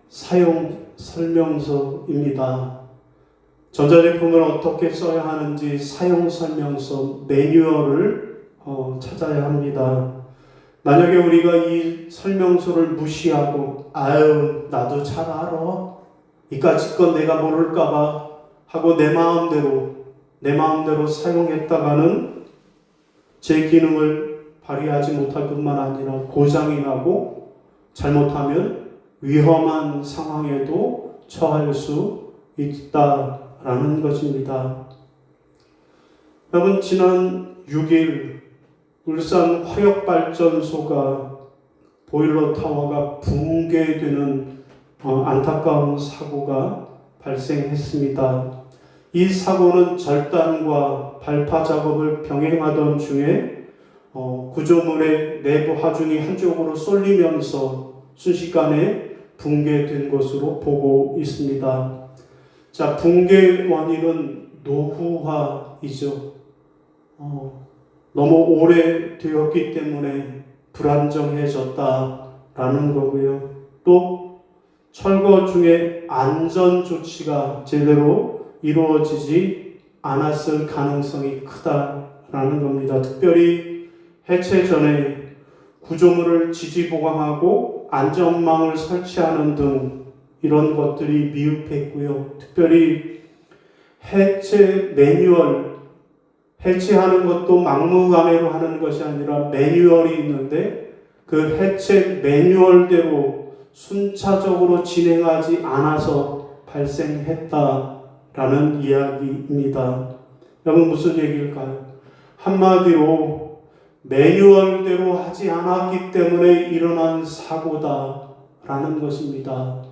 사용 설명서입니다. 전자제품을 어떻게 써야 하는지 사용 설명서 매뉴얼을 찾아야 합니다. 만약에 우리가 이 설명서를 무시하고 아유 나도 잘 알아 이까짓 건 내가 모를까봐 하고 내 마음대로 사용했다가는 제 기능을 발휘하지 못할 뿐만 아니라 고장이 나고 잘못하면 위험한 상황에도 처할 수 있다라는 것입니다. 여러분, 지난 6일 울산 화력발전소가 보일러 타워가 붕괴되는 안타까운 사고가 발생했습니다. 이 사고는 절단과 발파 작업을 병행하던 중에 구조물의 내부 하중이 한쪽으로 쏠리면서 순식간에 붕괴된 것으로 보고 있습니다. 자, 붕괴 원인은 노후화이죠. 너무 오래되었기 때문에 불안정해졌다라는 거고요. 또 철거 중에 안전 조치가 제대로 이루어지지 않았을 가능성이 크다라는 겁니다. 특별히 해체 전에 구조물을 지지보강하고 안전망을 설치하는 등 이런 것들이 미흡했고요. 특별히 해체 매뉴얼, 해체하는 것도 막무가내로 하는 것이 아니라 매뉴얼이 있는데 그 해체 매뉴얼대로 순차적으로 진행하지 않아서 발생했다라는 이야기입니다. 여러분, 무슨 얘기일까요? 한마디로 매뉴얼대로 하지 않았기 때문에 일어난 사고다라는 것입니다.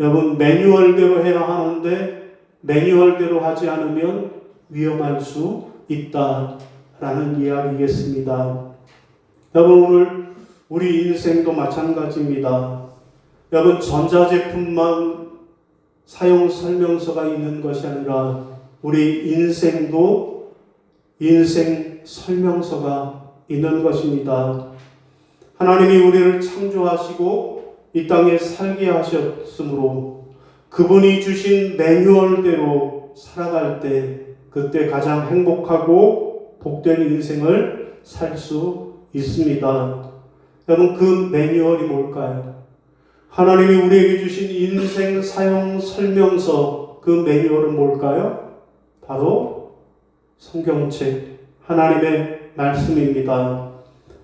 여러분, 매뉴얼대로 해야 하는데 매뉴얼대로 하지 않으면 위험할 수 있다라는 이야기겠습니다. 여러분, 오늘 우리 인생도 마찬가지입니다. 여러분, 전자제품만 사용 설명서가 있는 것이 아니라 우리 인생도 인생 설명서가 있는 것입니다. 하나님이 우리를 창조하시고 이 땅에 살게 하셨으므로 그분이 주신 매뉴얼대로 살아갈 때 그때 가장 행복하고 복된 인생을 살 수 있습니다. 여러분, 그 매뉴얼이 뭘까요? 하나님이 우리에게 주신 인생 사용 설명서, 그 매뉴얼은 뭘까요? 바로 성경책, 하나님의 말씀입니다.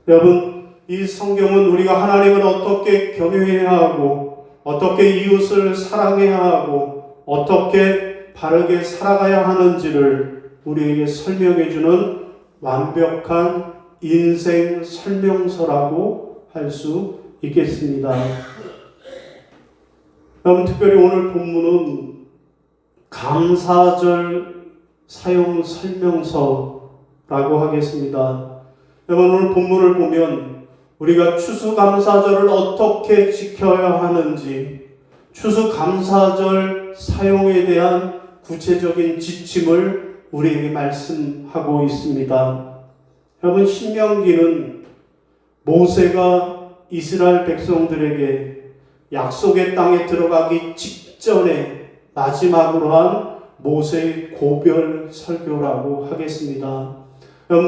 여러분, 이 성경은 우리가 하나님을 어떻게 경외해야 하고 어떻게 이웃을 사랑해야 하고 어떻게 바르게 살아가야 하는지를 우리에게 설명해 주는 완벽한 인생 설명서라고 할 수 있겠습니다. 여러분, 특별히 오늘 본문은 감사절 사용 설명서라고 하겠습니다. 여러분, 오늘 본문을 보면 우리가 추수감사절을 어떻게 지켜야 하는지, 추수감사절 사용에 대한 구체적인 지침을 우리에게 말씀하고 있습니다. 여러분, 신명기는 모세가 이스라엘 백성들에게 약속의 땅에 들어가기 직전에 마지막으로 한 모세의 고별 설교라고 하겠습니다.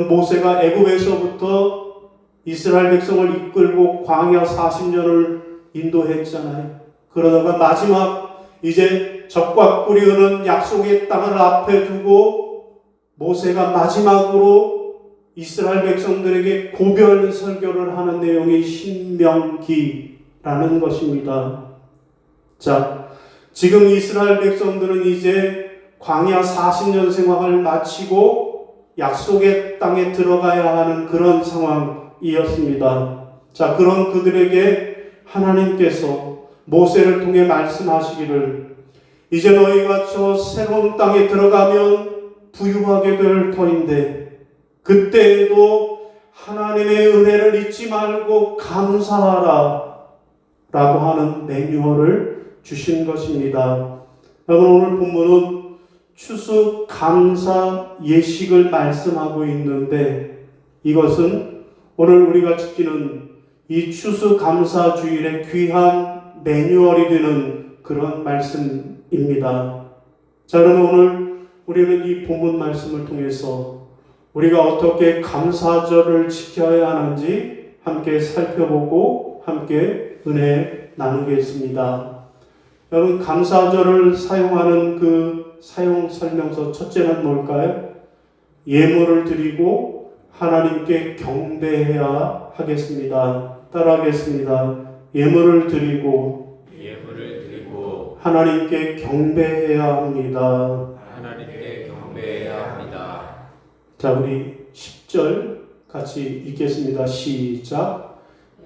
모세가 애굽에서부터 이스라엘 백성을 이끌고 광야 40년을 인도했잖아요. 그러다가 마지막 이제 적과 꿀이 흐르는 약속의 땅을 앞에 두고 모세가 마지막으로 이스라엘 백성들에게 고별 설교를 하는 내용이 신명기라는 것입니다. 자, 지금 이스라엘 백성들은 이제 광야 40년 생활을 마치고 약속의 땅에 들어가야 하는 그런 상황이었습니다. 자, 그런 그들에게 하나님께서 모세를 통해 말씀하시기를, 이제 너희가 저 새로운 땅에 들어가면 부유하게 될 터인데 그때에도 하나님의 은혜를 잊지 말고 감사하라 라고 하는 매뉴얼을 주신 것입니다. 여러분, 오늘 본문은 추수감사 예식을 말씀하고 있는데 이것은 오늘 우리가 지키는 이 추수감사 주일의 귀한 매뉴얼이 되는 그런 말씀입니다. 자, 그럼 오늘 우리는 이 본문 말씀을 통해서 우리가 어떻게 감사절을 지켜야 하는지 함께 살펴보고 함께 은혜 나누겠습니다. 여러분, 감사절을 사용하는 그 사용 설명서 첫째는 뭘까요? 예물을 드리고 하나님께 경배해야 하겠습니다. 따라하겠습니다. 예물을 드리고 하나님께 경배해야 합니다. 하나님께 경배해야 합니다. 자, 우리 10절 같이 읽겠습니다. 시작.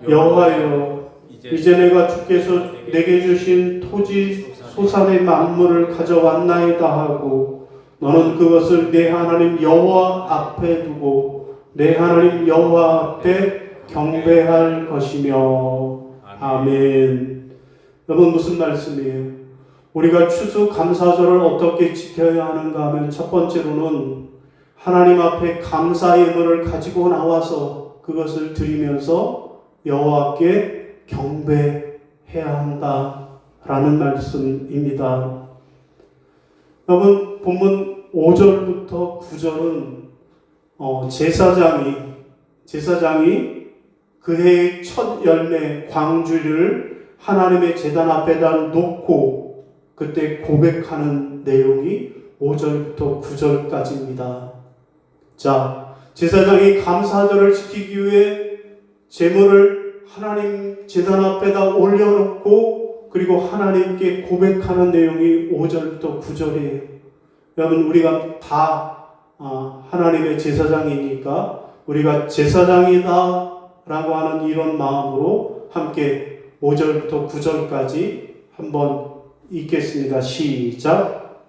여호와여, 이제 내가 주께서 내게 주신 토지 소산의 만물을 가져왔나이다 하고 너는 그것을 내 하나님 여호와 앞에 두고 내 하나님 여호와 앞에 경배할 것이며. 아멘. 여러분, 무슨 말씀이에요? 우리가 추수감사절을 어떻게 지켜야 하는가 하면 첫 번째로는 하나님 앞에 감사 예물을 가지고 나와서 그것을 드리면서 여호와께 경배해야 한다라는 말씀입니다. 여러분, 본문 5절부터 9절은 제사장이 그 해의 첫 열매 광주를 하나님의 제단 앞에다 놓고 그때 고백하는 내용이 5절부터 9절까지입니다. 자, 제사장이 감사절을 지키기 위해 제물을 하나님 제단 앞에다 올려놓고 그리고 하나님께 고백하는 내용이 5절부터 9절이에요. 여러분, 우리가 다 하나님의 제사장이니까 우리가 제사장이다 라고 하는 이런 마음으로 함께 5절부터 9절까지 한번 읽겠습니다. 시작.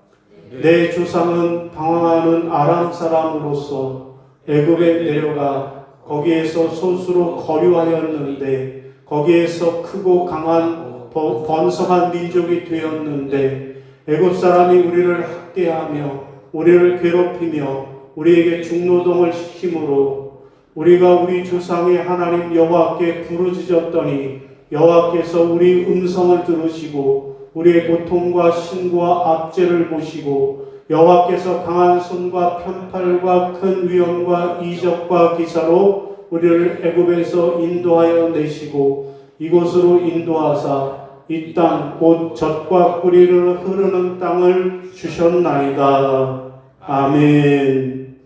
내 조상은 방황하는 아람 사람으로서 애굽에 내려가 거기에서 소수로 거류하였는데 거기에서 크고 강한 번성한 민족이 되었는데 애굽 사람이 우리를 학대하며 우리를 괴롭히며 우리에게 중노동을 시키므로 우리가 우리 조상의 하나님 여호와께 부르짖었더니 여호와께서 우리 음성을 들으시고 우리의 고통과 신고와 압제를 보시고 여호와께서 강한 손과 편팔과 큰 위엄과 이적과 기사로 우리를 애굽에서 인도하여 내시고 이곳으로 인도하사 이 땅 곧 젖과 꿀이 흐르는 땅을 주셨나이다. 아멘.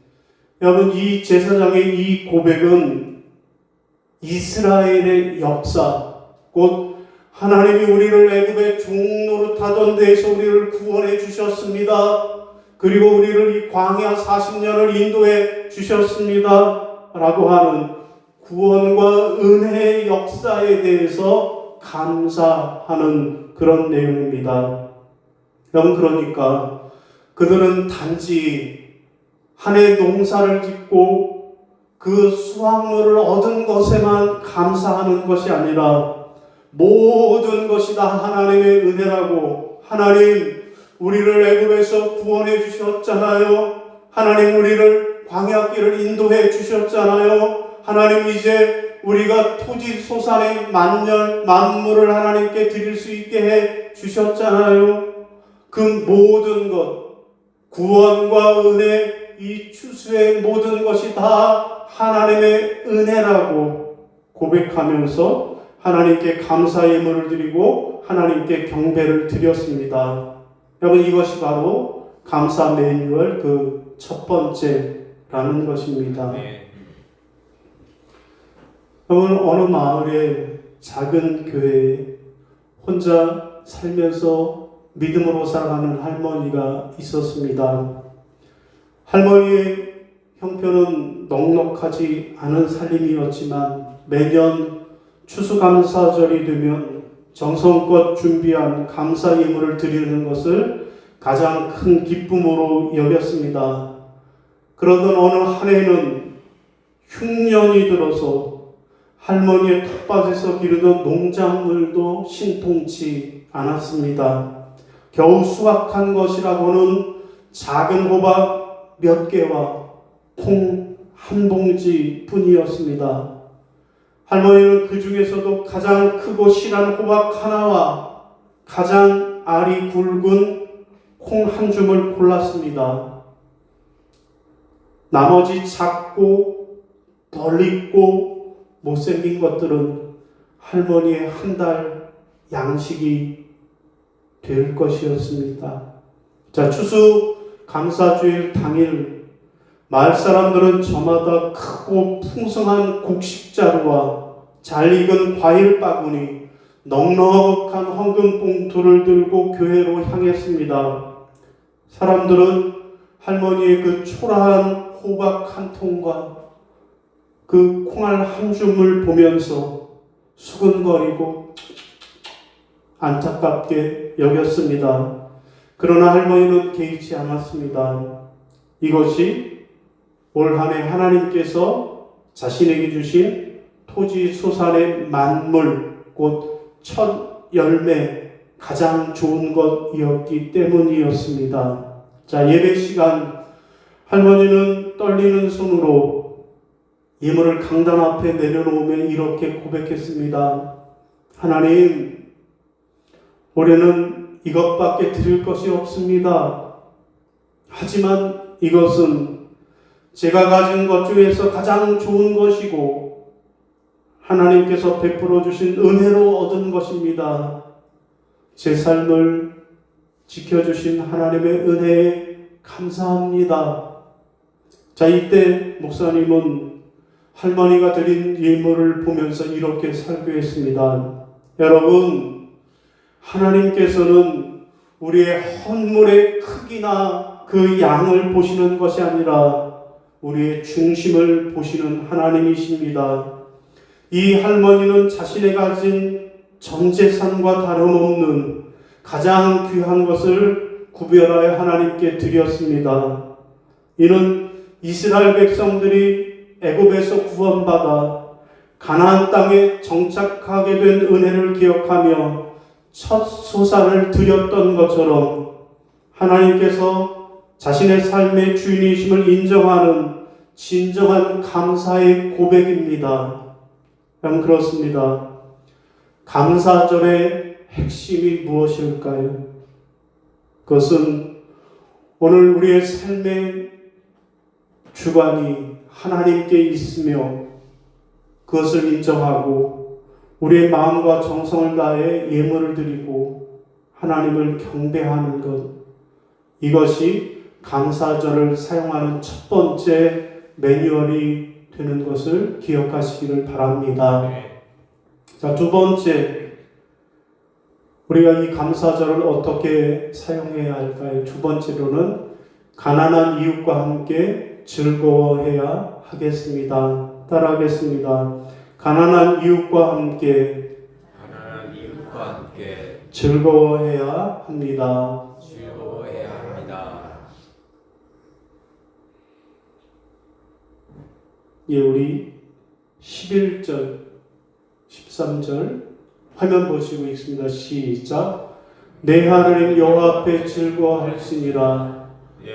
여러분, 이 제사장의 이 고백은 이스라엘의 역사, 곧 하나님이 우리를 애굽의 종노릇하던 데에서 우리를 구원해 주셨습니다. 그리고 우리를 이 광야 40년을 인도해 주셨습니다. 라고 하는 구원과 은혜의 역사에 대해서 감사하는 그런 내용입니다. 여러분, 그러니까 그들은 단지 한 해 농사를 짓고 그 수확물을 얻은 것에만 감사하는 것이 아니라 모든 것이 다 하나님의 은혜라고, 하나님 우리를 애굽에서 구원해 주셨잖아요. 하나님 우리를 광야길을 인도해 주셨잖아요. 하나님 이제 우리가 토지 소산의 만물을 하나님께 드릴 수 있게 해 주셨잖아요. 그 모든 것, 구원과 은혜, 이 추수의 모든 것이 다 하나님의 은혜라고 고백하면서 하나님께 감사 예물을 드리고 하나님께 경배를 드렸습니다. 여러분, 이것이 바로 감사 매뉴얼 그 첫 번째라는 것입니다. 여러분, 어느 마을에 작은 교회에 혼자 살면서 믿음으로 살아가는 할머니가 있었습니다. 할머니의 형편은 넉넉하지 않은 살림이었지만 매년 추수감사절이 되면 정성껏 준비한 감사 예물을 드리는 것을 가장 큰 기쁨으로 여겼습니다. 그러던 어느 한 해는 흉년이 들어서 할머니의 텃밭에서 기르던 농작물도 신통치 않았습니다. 겨우 수확한 것이라고는 작은 호박 몇 개와 콩 한 봉지 뿐이었습니다. 할머니는 그 중에서도 가장 크고 실한 호박 하나와 가장 알이 굵은 콩 한 줌을 골랐습니다. 나머지 작고 덜 익고 못생긴 것들은 할머니의 한 달 양식이 될 것이었습니다. 자, 추수 감사주일 당일 마을 사람들은 저마다 크고 풍성한 곡식자루와 잘 익은 과일 바구니, 넉넉한 헌금 봉투를 들고 교회로 향했습니다. 사람들은 할머니의 그 초라한 호박 한 통과 그 콩알 한 줌을 보면서 수근거리고 안타깝게 여겼습니다. 그러나 할머니는 개의치 않았습니다. 이것이 올 한 해 하나님께서 자신에게 주신 토지 소산의 만물, 곧 첫 열매, 가장 좋은 것이었기 때문이었습니다. 자, 예배 시간 할머니는 떨리는 손으로 예물을 강단 앞에 내려놓으며 이렇게 고백했습니다. 하나님, 올해는 이것밖에 드릴 것이 없습니다. 하지만 이것은 제가 가진 것 중에서 가장 좋은 것이고 하나님께서 베풀어 주신 은혜로 얻은 것입니다. 제 삶을 지켜주신 하나님의 은혜에 감사합니다. 자, 이때 목사님은 할머니가 드린 예물을 보면서 이렇게 설교했습니다. 여러분, 하나님께서는 우리의 헌물의 크기나 그 양을 보시는 것이 아니라 우리의 중심을 보시는 하나님이십니다. 이 할머니는 자신이 가진 전 재산과 다름없는 가장 귀한 것을 구별하여 하나님께 드렸습니다. 이는 이스라엘 백성들이 애굽에서 구원받아 가나안 땅에 정착하게 된 은혜를 기억하며 첫 소산을 드렸던 것처럼 하나님께서 자신의 삶의 주인이심을 인정하는 진정한 감사의 고백입니다. 그렇습니다. 감사절의 핵심이 무엇일까요? 그것은 오늘 우리의 삶의 주관이 하나님께 있으며 그것을 인정하고 우리의 마음과 정성을 다해 예물을 드리고 하나님을 경배하는 것, 이것이 감사절을 사용하는 첫 번째 매뉴얼이 되는 것을 기억하시기를 바랍니다. 자, 두 번째, 우리가 이 감사절을 어떻게 사용해야 할까요? 두 번째로는 가난한 이웃과 함께 즐거워해야 하겠습니다. 따라하겠습니다. 가난한 이웃과 함께 즐거워해야 합니다. 예, 우리 11절, 13절 화면 보시고 있습니다. 시작. 내 하나님 여호와 앞에 즐거워할지니라.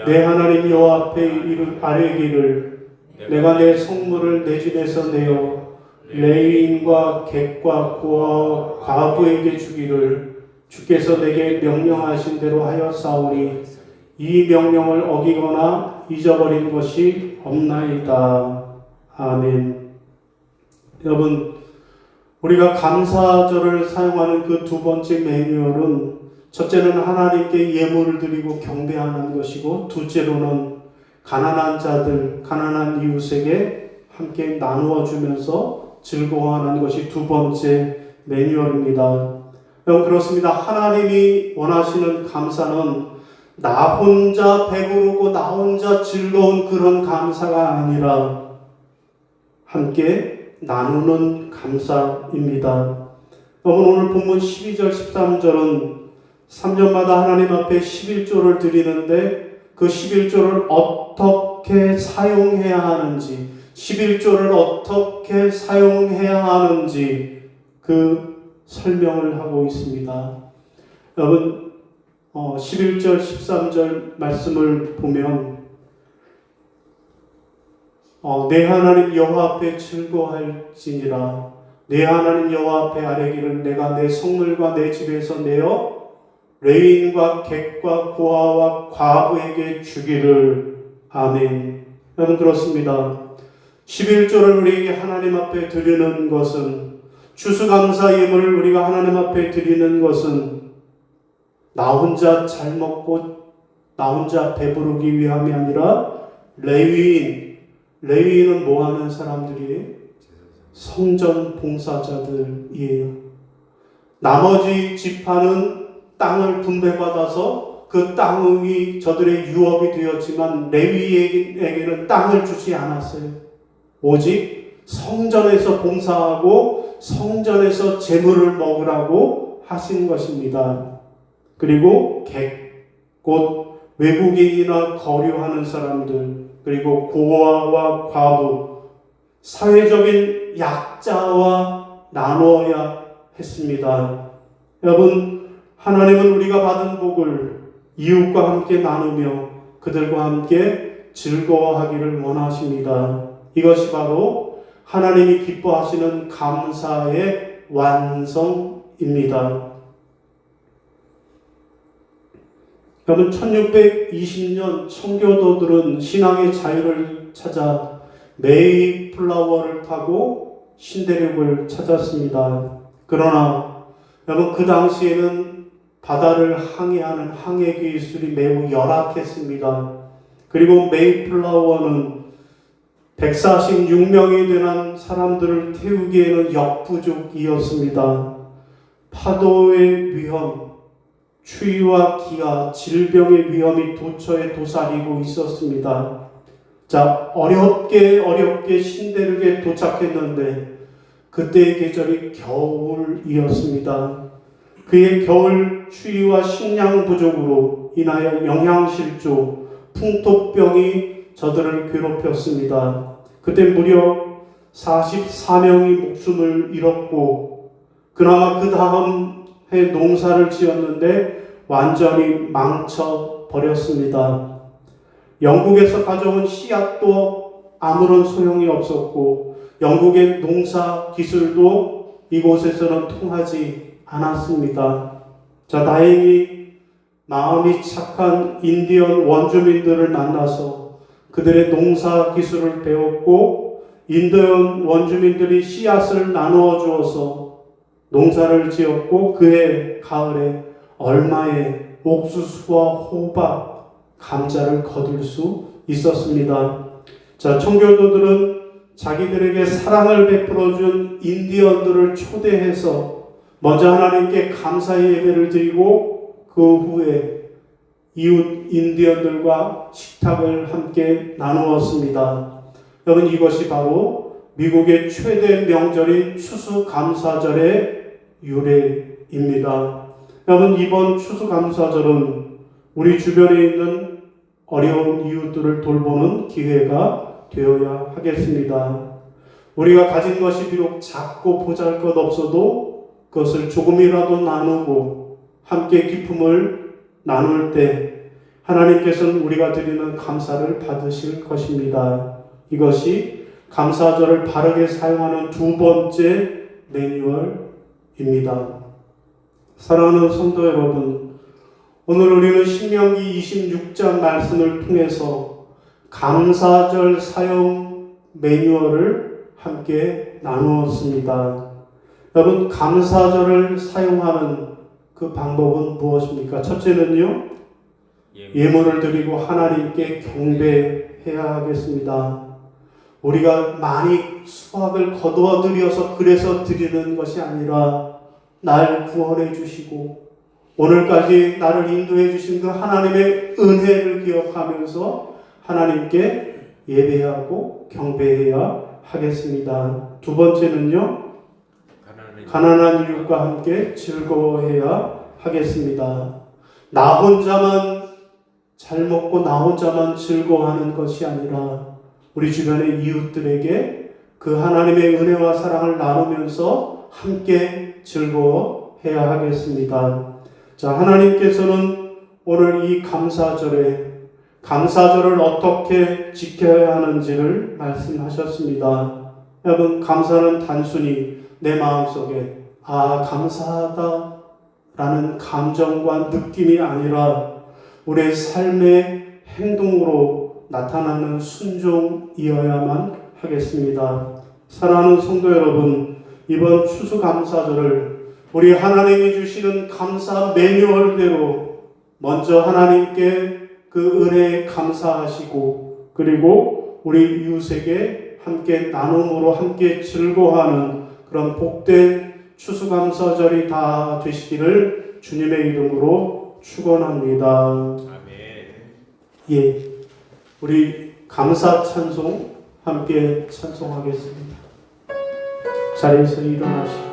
내 하나님 여호와 앞에 아뢰기를 내가 내 성물을 내 집에서 내어 레위인과 객과 고아와 과부에게 주기를 주께서 내게 명령하신 대로 하였사오니 이 명령을 어기거나 잊어버린 것이 없나이다. 아멘. 여러분, 우리가 감사절을 사용하는 그 두 번째 매뉴얼은 첫째는 하나님께 예물을 드리고 경배하는 것이고 둘째로는 가난한 자들, 가난한 이웃에게 함께 나누어 주면서 즐거워하는 것이 두 번째 매뉴얼입니다. 여러분, 그렇습니다. 하나님이 원하시는 감사는 나 혼자 배부르고 나 혼자 즐거운 그런 감사가 아니라 함께 나누는 감사입니다. 여러분, 오늘 본문 12절 13절은 3년마다 하나님 앞에 11조를 드리는데 그 11조를 어떻게 사용해야 하는지, 11조를 어떻게 사용해야 하는지 그 설명을 하고 있습니다. 여러분, 11절 13절 말씀을 보면 내 하나님 여호와 앞에 즐거워할지니라. 내 하나님 여호와 앞에 아뢰기를 내가 내 성물과 내 집에서 내어 레위인과 객과 고아와 과부에게 주기를. 아멘. 여러분 그렇습니다. 11조를 우리에게 하나님 앞에 드리는 것은, 추수감사 예물을 우리가 하나님 앞에 드리는 것은 나 혼자 잘 먹고 나 혼자 배부르기 위함이 아니라 레위인은 뭐 하는 사람들이에요? 성전 봉사자들이에요. 나머지 지파는 땅을 분배받아서 그 땅이 저들의 유업이 되었지만 레위에게는 땅을 주지 않았어요. 오직 성전에서 봉사하고 성전에서 제물을 먹으라고 하신 것입니다. 그리고 곧 외국인이나 거류하는 사람들, 그리고 고아와 과부, 사회적인 약자와 나누어야 했습니다. 여러분, 하나님은 우리가 받은 복을 이웃과 함께 나누며 그들과 함께 즐거워하기를 원하십니다. 이것이 바로 하나님이 기뻐하시는 감사의 완성입니다. 여러분, 1620년 청교도들은 신앙의 자유를 찾아 메이플라워를 타고 신대륙을 찾았습니다. 그러나 여러분, 그 당시에는 바다를 항해하는 항해 기술이 매우 열악했습니다. 그리고 메이플라워는 146명이 되는 사람들을 태우기에는 역부족이었습니다. 파도의 위험, 추위와 기아, 질병의 위험이 도처에 도사리고 있었습니다. 자, 어렵게 신대륙에 도착했는데 그때의 계절이 겨울이었습니다. 그의 겨울 추위와 식량 부족으로 인하여 영양실조, 풍토병이 저들을 괴롭혔습니다. 그때 무려 44명이 목숨을 잃었고, 그나마 그 다음 해 농사를 지었는데 완전히 망쳐버렸습니다. 영국에서 가져온 씨앗도 아무런 소용이 없었고, 영국의 농사 기술도 이곳에서는 통하지 않았습니다. 자, 다행히 마음이 착한 인디언 원주민들을 만나서 그들의 농사 기술을 배웠고, 인디언 원주민들이 씨앗을 나누어 주어서 농사를 지었고, 그해 가을에 얼마의 옥수수와 호박, 감자를 거둘 수 있었습니다. 자, 청교도들은 자기들에게 사랑을 베풀어 준 인디언들을 초대해서 먼저 하나님께 감사의 예배를 드리고 그 후에 이웃 인디언들과 식탁을 함께 나누었습니다. 여러분, 이것이 바로 미국의 최대 명절인 추수감사절의 유래입니다. 여러분, 이번 추수감사절은 우리 주변에 있는 어려운 이웃들을 돌보는 기회가 되어야 하겠습니다. 우리가 가진 것이 비록 작고 보잘것없어도 그것을 조금이라도 나누고 함께 기쁨을 나눌 때 하나님께서는 우리가 드리는 감사를 받으실 것입니다. 이것이 감사절을 바르게 사용하는 두 번째 매뉴얼입니다. 사랑하는 성도 여러분, 오늘 우리는 신명기 26장 말씀을 통해서 감사절 사용 매뉴얼을 함께 나누었습니다. 여러분, 감사절을 사용하는 그 방법은 무엇입니까? 첫째는요, 예물을 드리고 하나님께 경배해야 하겠습니다. 우리가 많이 수확을 거두어 드려서 그래서 드리는 것이 아니라 날 구원해 주시고 오늘까지 나를 인도해 주신 그 하나님의 은혜를 기억하면서 하나님께 예배하고 경배해야 하겠습니다. 두 번째는요, 가난한 이웃과 함께 즐거워해야 하겠습니다. 나 혼자만 잘 먹고 나 혼자만 즐거워하는 것이 아니라 우리 주변의 이웃들에게 그 하나님의 은혜와 사랑을 나누면서 함께 즐거워해야 하겠습니다. 자, 하나님께서는 오늘 이 감사절을 어떻게 지켜야 하는지를 말씀하셨습니다. 여러분, 감사는 단순히 내 마음속에 감사하다 라는 감정과 느낌이 아니라 우리의 삶의 행동으로 나타나는 순종이어야만 하겠습니다. 사랑하는 성도 여러분, 이번 추수감사절을 우리 하나님이 주시는 감사 매뉴얼대로 먼저 하나님께 그 은혜에 감사하시고, 그리고 우리 이웃에게 함께 나눔으로 함께 즐거워하는 그런 복된 추수감사절이 다 되시기를 주님의 이름으로 축원합니다. 아멘. 예, 우리 감사 찬송 함께 찬송하겠습니다. 자리에서 일어나시고